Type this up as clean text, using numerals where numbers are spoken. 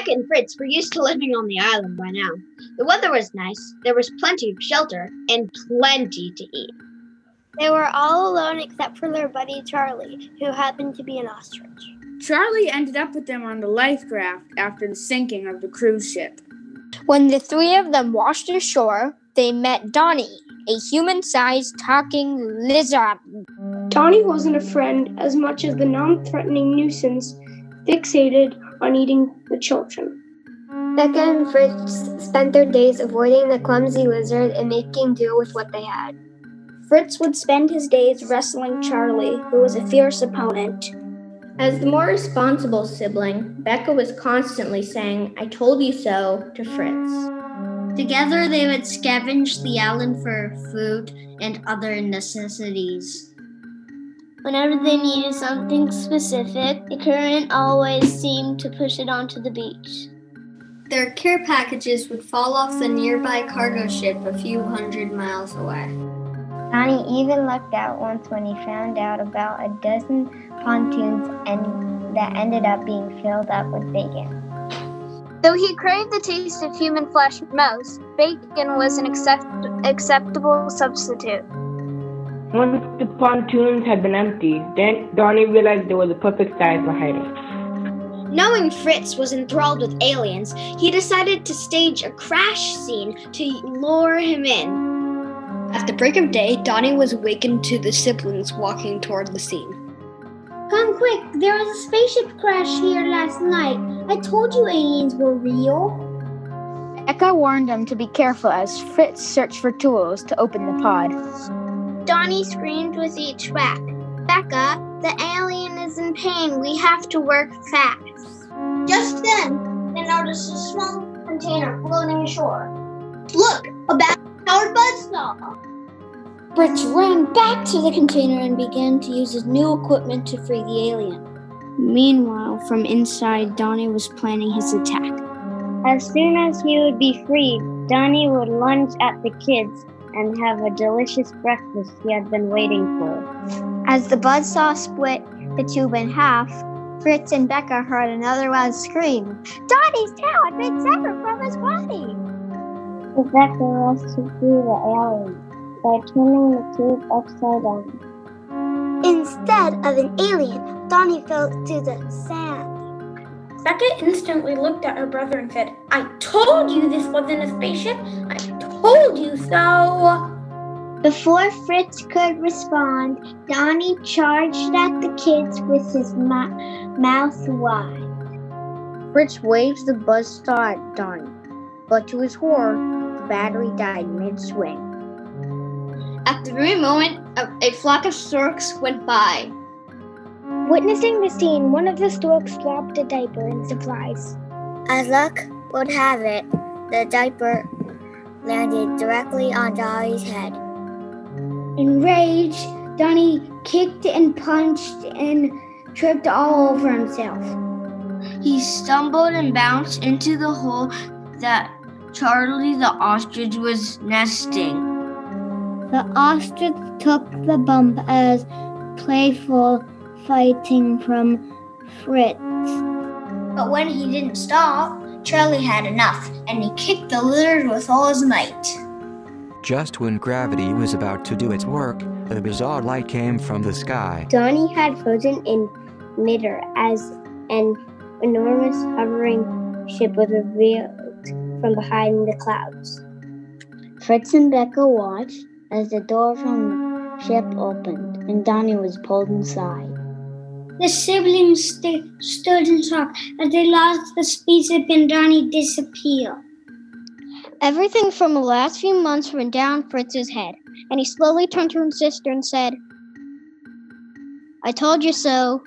Becca and Fritz were used to living on the island by now. The weather was nice, there was plenty of shelter, and plenty to eat. They were all alone except for their buddy Charlie, who happened to be an ostrich. Charlie ended up with them on the life raft after the sinking of the cruise ship. When the three of them washed ashore, they met Donny, a human-sized talking lizard. Donny wasn't a friend as much as the non-threatening nuisance fixated on eating the children. Becca and Fritz spent their days avoiding the clumsy lizard and making do with what they had. Fritz would spend his days wrestling Charlie, who was a fierce opponent. As the more responsible sibling, Becca was constantly saying, "I told you so," to Fritz. Together they would scavenge the island for food and other necessities. Whenever they needed something specific, the current always seemed to push it onto the beach. Their care packages would fall off the nearby cargo ship a few 100 miles away. Donny even lucked out once when he found out about a dozen pontoons that ended up being filled up with bacon. Though he craved the taste of human flesh most, bacon was an acceptable substitute. Once the pontoons had been emptied, then Donny realized they were the perfect size for hiding. Knowing Fritz was enthralled with aliens, he decided to stage a crash scene to lure him in. At the break of day, Donny was awakened to the siblings walking toward the scene. Come quick, there was a spaceship crash here last night. I told you aliens were real. Becca warned them to be careful as Fritz searched for tools to open the pod. Donny screamed with each whack. Becca, the alien is in pain. We have to work fast. Just then, they noticed a small container floating ashore. Look, a battery-powered buzzsaw. Fritz ran back to the container and began to use his new equipment to free the alien. Meanwhile, from inside, Donny was planning his attack. As soon as he would be freed, Donny would lunge at the kids and have a delicious breakfast he had been waiting for. As the buzzsaw split the tube in half, Fritz and Becca heard another loud scream. Donny's tail had been severed from his body. Becca was to free the alien by turning the tube upside down. Instead of an alien, Donny fell to the sand. Becca instantly looked at her brother and said, "I told you this wasn't a spaceship. I told you so." Before Fritz could respond, Donny charged at the kids with his mouth wide. Fritz waved the buzzsaw at Donny, but to his horror, the battery died mid-swing. At the very moment, a flock of storks went by. Witnessing the scene, one of the storks dropped a diaper in surprise. As luck would have it, the diaper landed directly on Donny's head. Enraged, Donny kicked and punched and tripped all over himself. He stumbled and bounced into the hole that Charlie the ostrich was nesting. The ostrich took the bump as playful fighting from Fritz. But when he didn't stop, Charlie had enough, and he kicked the lizard with all his might. Just when gravity was about to do its work, a bizarre light came from the sky. Donny had frozen in midair as an enormous hovering ship was revealed from behind the clouds. Fritz and Becca watched as the door from the ship opened and Donny was pulled inside. The siblings stood in shock as they watched the spaceship and Donny disappear. Everything from the last few months went down Fritz's head, and he slowly turned to his sister and said, "I told you so."